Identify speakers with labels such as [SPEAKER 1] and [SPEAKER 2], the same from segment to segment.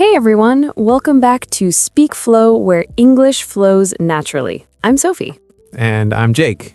[SPEAKER 1] Hey everyone, welcome back to Speak Flow, where English flows naturally. I'm Sophie.
[SPEAKER 2] And I'm Jake.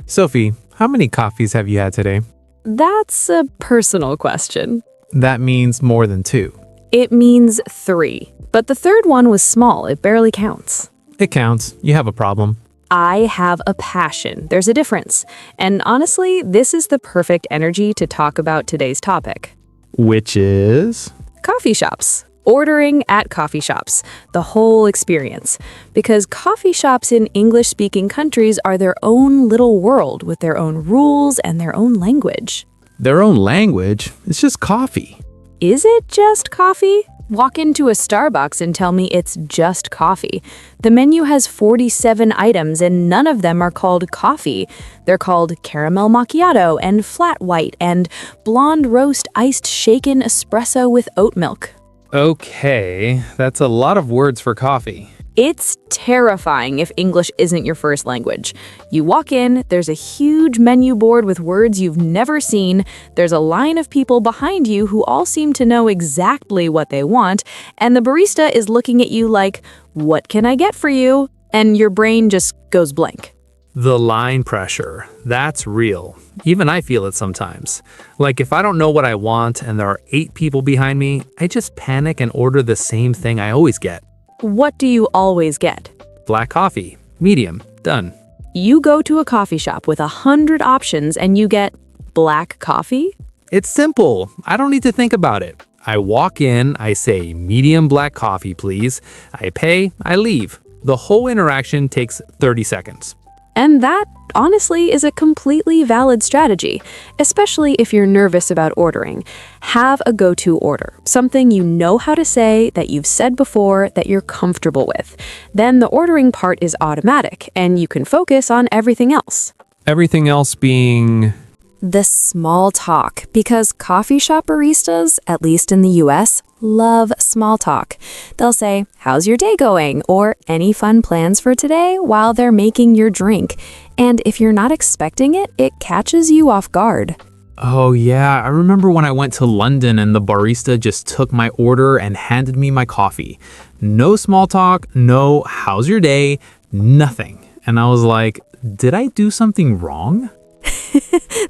[SPEAKER 2] Sophie, how many coffees have you had today?
[SPEAKER 1] That's a personal question.
[SPEAKER 2] That means more than two.
[SPEAKER 1] It means 3, but the third one was small, it barely counts.
[SPEAKER 2] It counts. You have a problem.
[SPEAKER 1] I have a passion. There's a difference. And honestly, this is the perfect energy to talk about today's topic.
[SPEAKER 2] Which is?
[SPEAKER 1] Coffee shops. Ordering at coffee shops, the whole experience. Because coffee shops in English-speaking countries are their own little world with their own rules and their own language.
[SPEAKER 2] Their own language? It's just coffee.
[SPEAKER 1] Is it just coffee? Walk into a Starbucks and tell me it's just coffee. The menu has 47 items and none of them are called coffee. They're called caramel macchiato and flat white and blonde roast iced shaken espresso with oat milk.
[SPEAKER 2] Okay, that's a lot of words for coffee.
[SPEAKER 1] It's terrifying if English isn't your first language. You walk in, there's a huge menu board with words you've never seen, there's a line of people behind you who all seem to know exactly what they want, and the barista is looking at you like, "What can I get for you?" And your brain just goes blank.
[SPEAKER 2] The line pressure, that's real. Even I feel it sometimes. Like if I don't know what I want and there are 8 people behind me, I just panic and order the same thing I always get.
[SPEAKER 1] What do you always get?
[SPEAKER 2] Black coffee, medium, done.
[SPEAKER 1] You go to a coffee shop with 100 options and you get black coffee?
[SPEAKER 2] It's simple. I don't need to think about it. I walk in, I say, medium black coffee, please. I pay, I leave. The whole interaction takes 30 seconds.
[SPEAKER 1] And that, honestly, is a completely valid strategy, especially if you're nervous about ordering. Have a go-to order, something you know how to say, that you've said before, that you're comfortable with. Then the ordering part is automatic, and you can focus on everything else.
[SPEAKER 2] Everything else being...
[SPEAKER 1] The small talk, because coffee shop baristas, at least in the US, love small talk. They'll say, "How's your day going?" or "Any fun plans for today?" while they're making your drink. And if you're not expecting it, it catches you off guard.
[SPEAKER 2] Oh yeah, I remember when I went to London and the barista just took my order and handed me my coffee. No small talk, no "how's your day?" nothing. And I was like, did I do something wrong?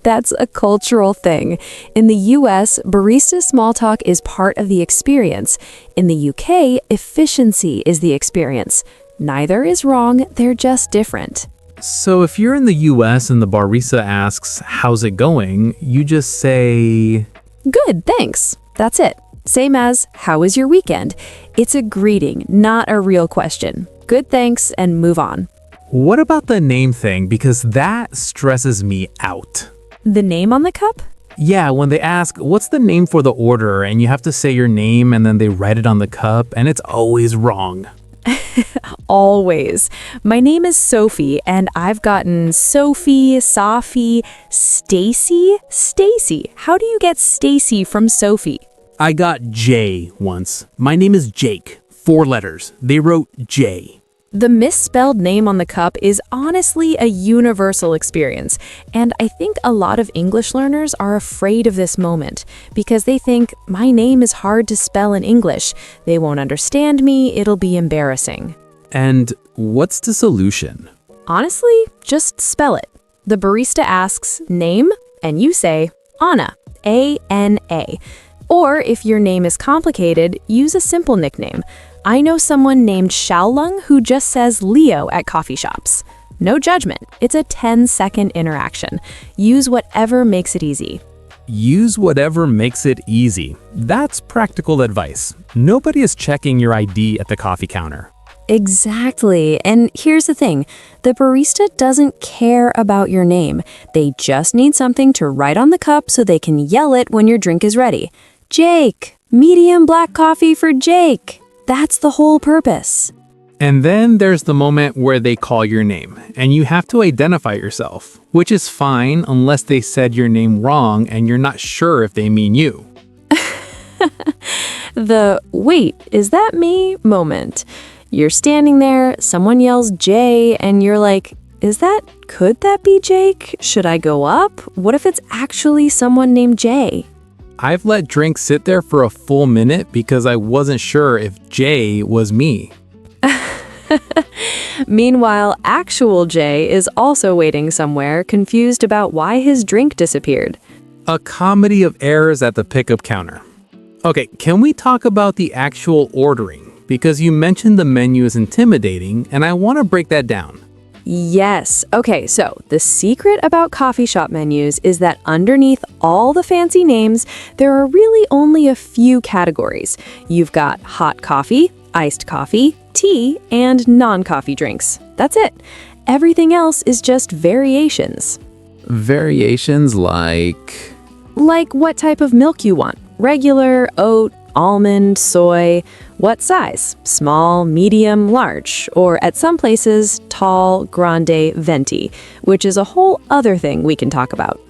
[SPEAKER 1] That's a cultural thing. In the US, barista small talk is part of the experience. In the UK, efficiency is the experience. Neither is wrong, they're just different.
[SPEAKER 2] So if you're in the US and the barista asks, "How's it going?" you just say...
[SPEAKER 1] Good, thanks. That's it. Same as, "How was your weekend?" It's a greeting, not a real question. Good, thanks, and move on.
[SPEAKER 2] What about the name thing? Because that stresses me out.
[SPEAKER 1] The name on the cup?
[SPEAKER 2] Yeah, when they ask, "What's the name for the order?" and you have to say your name and then they write it on the cup and it's always wrong.
[SPEAKER 1] Always. My name is Sophie and I've gotten Sophie, Sophie, Stacy. Stacy. How do you get Stacy from Sophie?
[SPEAKER 2] I got J once. My name is Jake. 4 letters. They wrote J.
[SPEAKER 1] The misspelled name on the cup is honestly a universal experience, and I think a lot of English learners are afraid of this moment because they think, my name is hard to spell in English, they won't understand me, it'll be embarrassing.
[SPEAKER 2] And what's the solution?
[SPEAKER 1] Honestly, just spell it. The barista asks, "Name?" and you say, "Anna," A-N-A. Or if your name is complicated, use a simple nickname. I know someone named Xiaolong who just says Leo at coffee shops. No judgment. It's a 10-second interaction. Use whatever makes it easy.
[SPEAKER 2] Use whatever makes it easy. That's practical advice. Nobody is checking your ID at the coffee counter.
[SPEAKER 1] Exactly. And here's the thing. The barista doesn't care about your name. They just need something to write on the cup so they can yell it when your drink is ready. "Jake, medium black coffee for Jake." That's the whole purpose.
[SPEAKER 2] And then there's the moment where they call your name, and you have to identify yourself, which is fine unless they said your name wrong and you're not sure if they mean you.
[SPEAKER 1] The "wait, is that me?" moment. You're standing there, someone yells Jay, and you're like, could that be Jake? Should I go up? What if it's actually someone named Jay?
[SPEAKER 2] I've let drinks sit there for a full minute because I wasn't sure if Jay was me.
[SPEAKER 1] Meanwhile, actual Jay is also waiting somewhere, confused about why his drink disappeared.
[SPEAKER 2] A comedy of errors at the pickup counter. Okay, can we talk about the actual ordering? Because you mentioned the menu is intimidating, and I want to break that down.
[SPEAKER 1] Yes. Okay, so the secret about coffee shop menus is that underneath all the fancy names, there are really only a few categories. You've got hot coffee, iced coffee, tea, and non-coffee drinks. That's it. Everything else is just variations.
[SPEAKER 2] Variations like...
[SPEAKER 1] Like what type of milk you want. Regular, oat, almond, soy. What size? Small, medium, large. Or at some places, tall, grande, venti, which is a whole other thing we can talk about.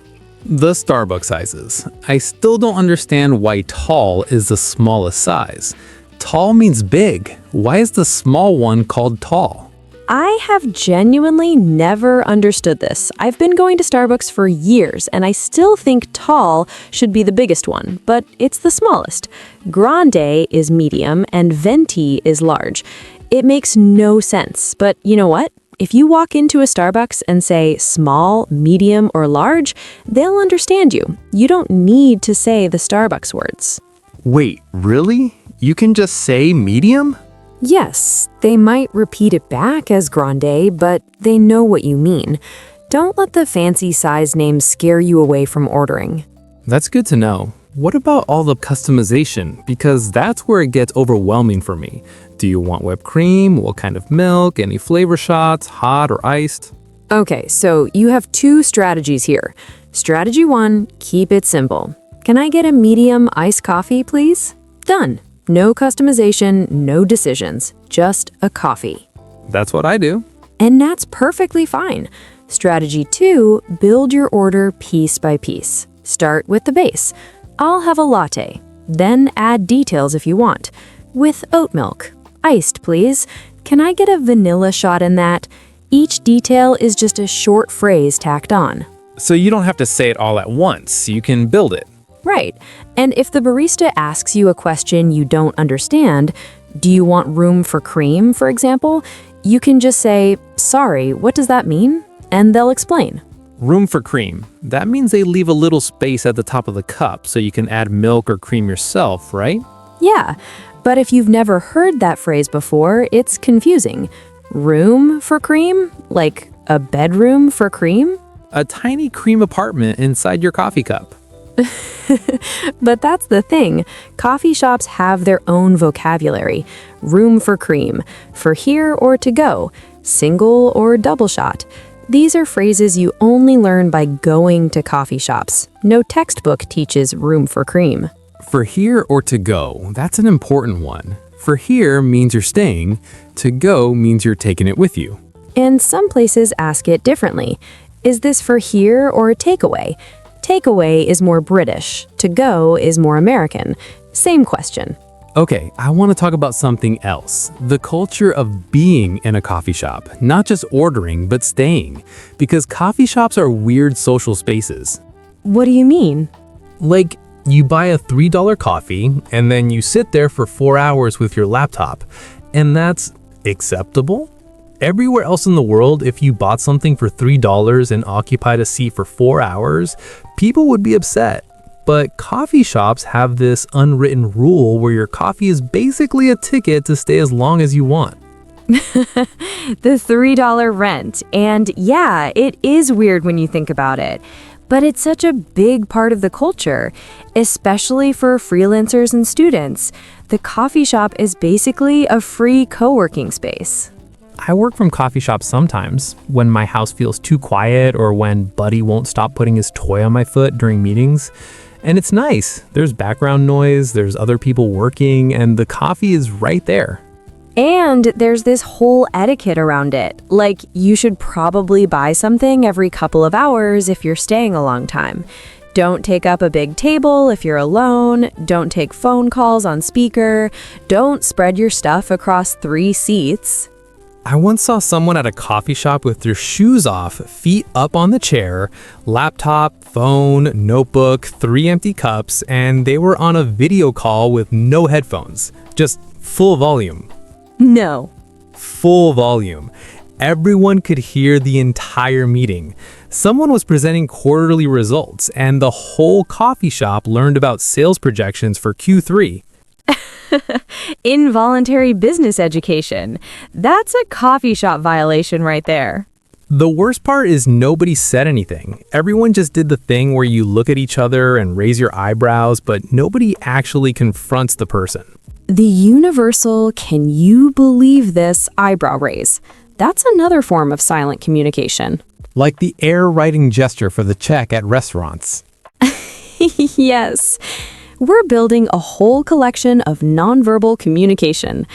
[SPEAKER 2] The Starbucks sizes. I still don't understand why tall is the smallest size. Tall means big. Why is the small one called tall?
[SPEAKER 1] I have genuinely never understood this. I've been going to Starbucks for years, and I still think tall should be the biggest one, but it's the smallest. Grande is medium, and venti is large. It makes no sense, but you know what? If you walk into a Starbucks and say small, medium, or large, they'll understand you. You don't need to say the Starbucks words.
[SPEAKER 2] Wait, really? You can just say medium?
[SPEAKER 1] Yes, they might repeat it back as grande, but they know what you mean. Don't let the fancy size names scare you away from ordering.
[SPEAKER 2] That's good to know. What about all the customization? Because that's where it gets overwhelming for me. Do you want whipped cream? What kind of milk? Any flavor shots? Hot or iced?
[SPEAKER 1] Okay, so you have two strategies here. Strategy 1, keep it simple. Can I get a medium iced coffee, please? Done. No customization, no decisions, just a coffee.
[SPEAKER 2] That's what I do.
[SPEAKER 1] And that's perfectly fine. Strategy 2, build your order piece by piece. Start with the base. I'll have a latte. Then add details if you want. With oat milk. Iced, please. Can I get a vanilla shot in that? Each detail is just a short phrase tacked on.
[SPEAKER 2] So you don't have to say it all at once. You can build it.
[SPEAKER 1] Right. And if the barista asks you a question you don't understand, do you want room for cream, for example? You can just say, sorry, what does that mean? And they'll explain.
[SPEAKER 2] Room for cream. That means they leave a little space at the top of the cup so you can add milk or cream yourself, right?
[SPEAKER 1] Yeah, but if you've never heard that phrase before, it's confusing. Room for cream? Like a bedroom for cream?
[SPEAKER 2] A tiny cream apartment inside your coffee cup.
[SPEAKER 1] But that's the thing. Coffee shops have their own vocabulary. Room for cream, for here or to go, single or double shot. These are phrases you only learn by going to coffee shops. No textbook teaches room for cream.
[SPEAKER 2] For here or to go, that's an important one. For here means you're staying. To go means you're taking it with you.
[SPEAKER 1] And some places ask it differently. Is this for here or takeaway? Takeaway is more British. To go is more American. Same question.
[SPEAKER 2] Okay, I want to talk about something else. The culture of being in a coffee shop. Not just ordering, but staying. Because coffee shops are weird social spaces.
[SPEAKER 1] What do you mean?
[SPEAKER 2] Like, you buy a $3 coffee, and then you sit there for 4 hours with your laptop. And that's acceptable? Everywhere else in the world, if you bought something for $3 and occupied a seat for 4 hours, people would be upset. But coffee shops have this unwritten rule where your coffee is basically a ticket to stay as long as you want.
[SPEAKER 1] The $3 rent. And yeah, it is weird when you think about it. But it's such a big part of the culture, especially for freelancers and students. The coffee shop is basically a free co-working space.
[SPEAKER 2] I work from coffee shops sometimes, when my house feels too quiet or when Buddy won't stop putting his toy on my foot during meetings. And it's nice. There's background noise, there's other people working, and the coffee is right there.
[SPEAKER 1] And there's this whole etiquette around it. Like, you should probably buy something every couple of hours if you're staying a long time. Don't take up a big table if you're alone. Don't take phone calls on speaker. Don't spread your stuff across 3 seats.
[SPEAKER 3] I once saw someone at a coffee shop with their shoes off, feet up on the chair, laptop, phone, notebook, 3 empty cups, and they were on a video call with no headphones, just full volume.
[SPEAKER 1] No.
[SPEAKER 3] Full volume. Everyone could hear the entire meeting. Someone was presenting quarterly results, and the whole coffee shop learned about sales projections for Q3.
[SPEAKER 1] Involuntary business education. That's a coffee shop violation right there.
[SPEAKER 3] The worst part is nobody said anything. Everyone just did the thing where you look at each other and raise your eyebrows, but nobody actually confronts the person.
[SPEAKER 1] The universal "can you believe this" eyebrow raise. That's another form of silent communication.
[SPEAKER 3] Like the air writing gesture for the check at restaurants.
[SPEAKER 1] Yes. We're building a whole collection of nonverbal communication.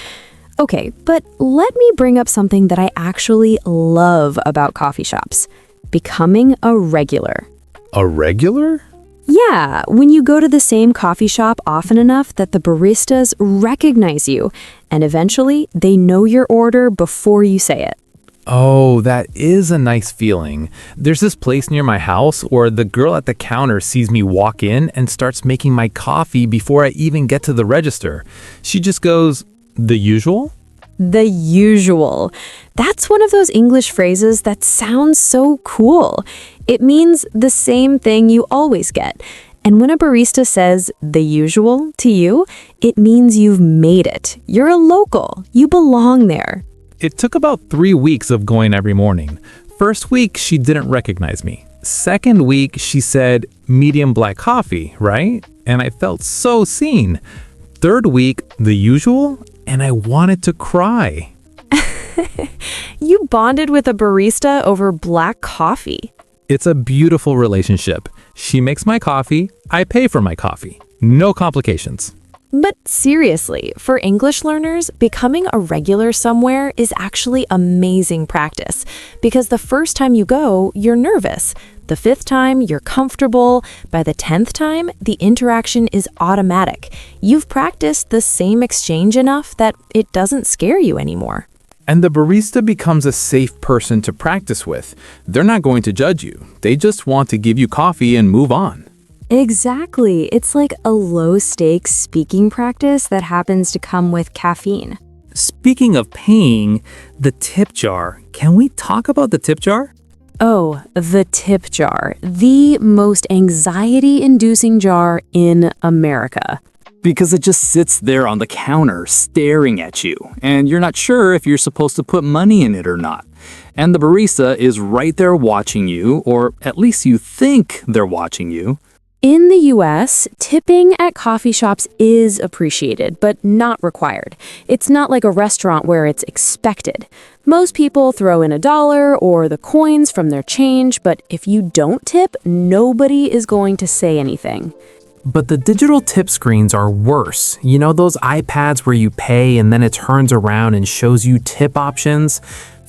[SPEAKER 1] Okay, but let me bring up something that I actually love about coffee shops. Becoming a regular.
[SPEAKER 3] A regular?
[SPEAKER 1] Yeah, when you go to the same coffee shop often enough that the baristas recognize you, and eventually they know your order before you say it.
[SPEAKER 3] Oh, that is a nice feeling. There's this place near my house where the girl at the counter sees me walk in and starts making my coffee before I even get to the register. She just goes, "The usual?"
[SPEAKER 1] The usual. That's one of those English phrases that sounds so cool. It means the same thing you always get. And when a barista says "the usual" to you, it means you've made it. You're a local. You belong there.
[SPEAKER 3] It took about 3 weeks of going every morning. First week, she didn't recognize me. Second week, she said, "medium black coffee, right?" And I felt so seen. Third week, "the usual?" And I wanted to cry.
[SPEAKER 1] You bonded with a barista over black coffee.
[SPEAKER 3] It's a beautiful relationship. She makes my coffee, I pay for my coffee. No complications.
[SPEAKER 1] But seriously, for English learners, becoming a regular somewhere is actually amazing practice because the first time you go, you're nervous. The 5th time, you're comfortable. By the 10th time, the interaction is automatic. You've practiced the same exchange enough that it doesn't scare you anymore.
[SPEAKER 3] And the barista becomes a safe person to practice with. They're not going to judge you. They just want to give you coffee and move on.
[SPEAKER 1] Exactly. It's like a low-stakes speaking practice that happens to come with caffeine.
[SPEAKER 2] Speaking of paying, the tip jar. Can we talk about the tip jar?
[SPEAKER 1] Oh, the tip jar. The most anxiety-inducing jar in America.
[SPEAKER 2] Because it just sits there on the counter staring at you, and you're not sure if you're supposed to put money in it or not. And the barista is right there watching you, or at least you think they're watching you.
[SPEAKER 1] In the US, tipping at coffee shops is appreciated, but not required. It's not like a restaurant where it's expected. Most people throw in $1 or the coins from their change, but if you don't tip, nobody is going to say anything.
[SPEAKER 3] But the digital tip screens are worse. You know those iPads where you pay and then it turns around and shows you tip options?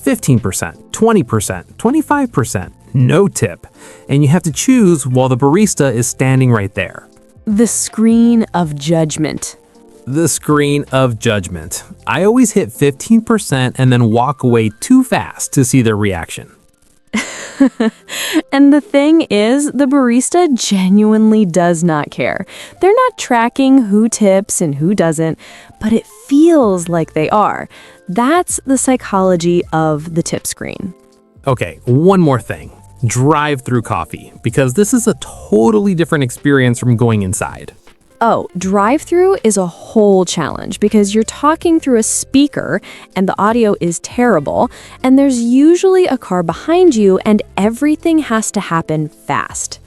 [SPEAKER 3] 15%, 20%, 25%, no tip. And you have to choose while the barista is standing right there.
[SPEAKER 1] The screen of judgment.
[SPEAKER 3] The screen of judgment. I always hit 15% and then walk away too fast to see their reaction.
[SPEAKER 1] And the thing is, the barista genuinely does not care. They're not tracking who tips and who doesn't, but it feels like they are. That's the psychology of the tip screen.
[SPEAKER 3] Okay, one more thing. Drive-through coffee, because this is a totally different experience from going inside.
[SPEAKER 1] Oh, drive-through is a whole challenge because you're talking through a speaker and the audio is terrible, and there's usually a car behind you and everything has to happen fast.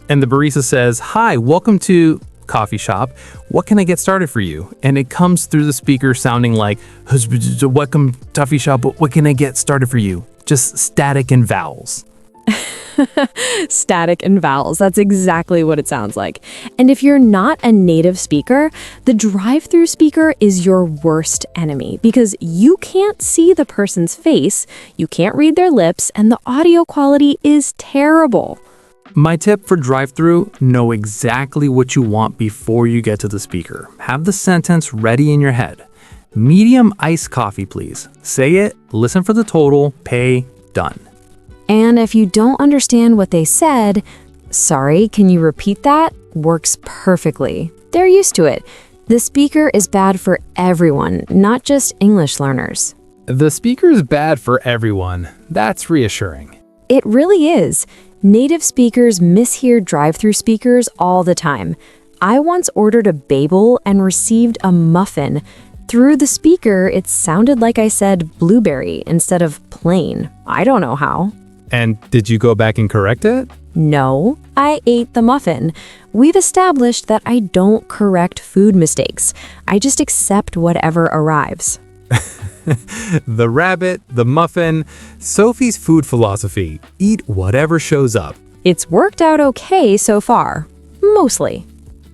[SPEAKER 3] And the barista says, "Hi, welcome to coffee shop. What can I get started for you?" And it comes through the speaker sounding like, "Welcome coffee shop. What can I get started for you?" Just static and vowels.
[SPEAKER 1] Static and vowels. That's exactly what it sounds like. And if you're not a native speaker, the drive-through speaker is your worst enemy because you can't see the person's face, you can't read their lips, and the audio quality is terrible.
[SPEAKER 3] My tip for drive-through, know exactly what you want before you get to the speaker. Have the sentence ready in your head. Medium iced coffee, please. Say it, listen for the total, pay, done.
[SPEAKER 1] And if you don't understand what they said, sorry, can you repeat that? Works perfectly. They're used to it. The speaker is bad for everyone, not just English learners.
[SPEAKER 3] The speaker's bad for everyone. That's reassuring.
[SPEAKER 1] It really is. Native speakers mishear drive-through speakers all the time. I once ordered a bagel and received a muffin. Through the speaker, it sounded like I said blueberry instead of plain. I don't know how.
[SPEAKER 3] And did you go back and correct it?
[SPEAKER 1] No, I ate the muffin. We've established that I don't correct food mistakes. I just accept whatever arrives.
[SPEAKER 3] The rabbit, the muffin, Sophie's food philosophy. Eat whatever shows up.
[SPEAKER 1] It's worked out okay so far. Mostly.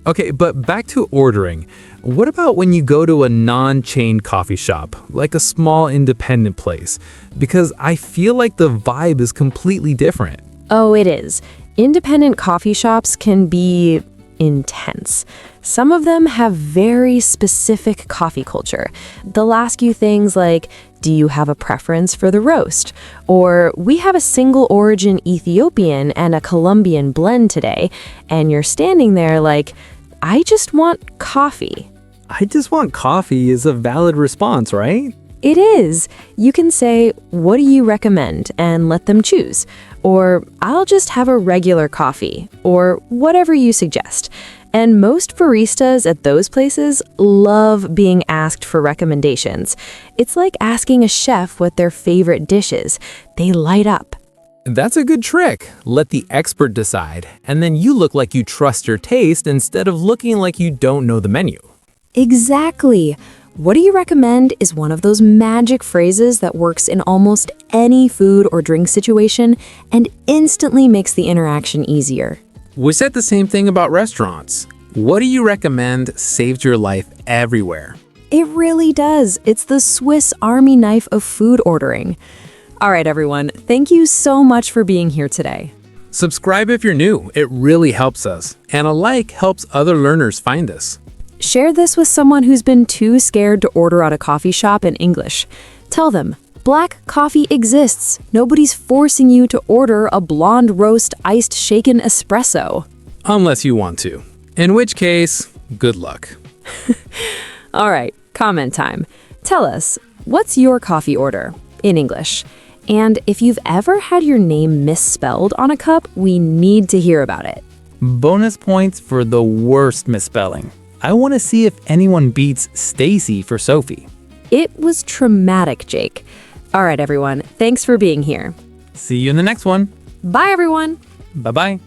[SPEAKER 3] Okay, but back to ordering. What about when you go to a non-chain coffee shop, like a small independent place? Because I feel like the vibe is completely different.
[SPEAKER 1] Oh, it is. Independent coffee shops can be intense. Some of them have very specific coffee culture. They'll ask you things like, do you have a preference for the roast? Or we have a single origin Ethiopian and a Colombian blend today. And you're standing there like, I just want coffee.
[SPEAKER 3] I just want coffee is a valid response, right?
[SPEAKER 1] It is. You can say, what do you recommend? And let them choose. Or I'll just have a regular coffee. Or whatever you suggest. And most baristas at those places love being asked for recommendations. It's like asking a chef what their favorite dish is. They light up.
[SPEAKER 3] That's a good trick. Let the expert decide. And then you look like you trust your taste instead of looking like you don't know the menu.
[SPEAKER 1] Exactly. What do you recommend is one of those magic phrases that works in almost any food or drink situation and instantly makes the interaction easier.
[SPEAKER 3] We said the same thing about restaurants. What do you recommend saved your life everywhere?
[SPEAKER 1] It really does. It's the Swiss Army knife of food ordering. All right, everyone. Thank you so much for being here today.
[SPEAKER 3] Subscribe if you're new. It really helps us. And a like helps other learners find us.
[SPEAKER 1] Share this with someone who's been too scared to order at a coffee shop in English. Tell them, black coffee exists. Nobody's forcing you to order a blonde roast iced shaken espresso.
[SPEAKER 3] Unless you want to. In which case, good luck.
[SPEAKER 1] All right, comment time. Tell us, what's your coffee order in English? And if you've ever had your name misspelled on a cup, we need to hear about it.
[SPEAKER 4] Bonus points for the worst misspelling. I want to see if anyone beats Stacy for Sophie.
[SPEAKER 1] It was traumatic, Jake. All right, everyone. Thanks for being here.
[SPEAKER 4] See you in the next one.
[SPEAKER 1] Bye, everyone.
[SPEAKER 4] Bye-bye.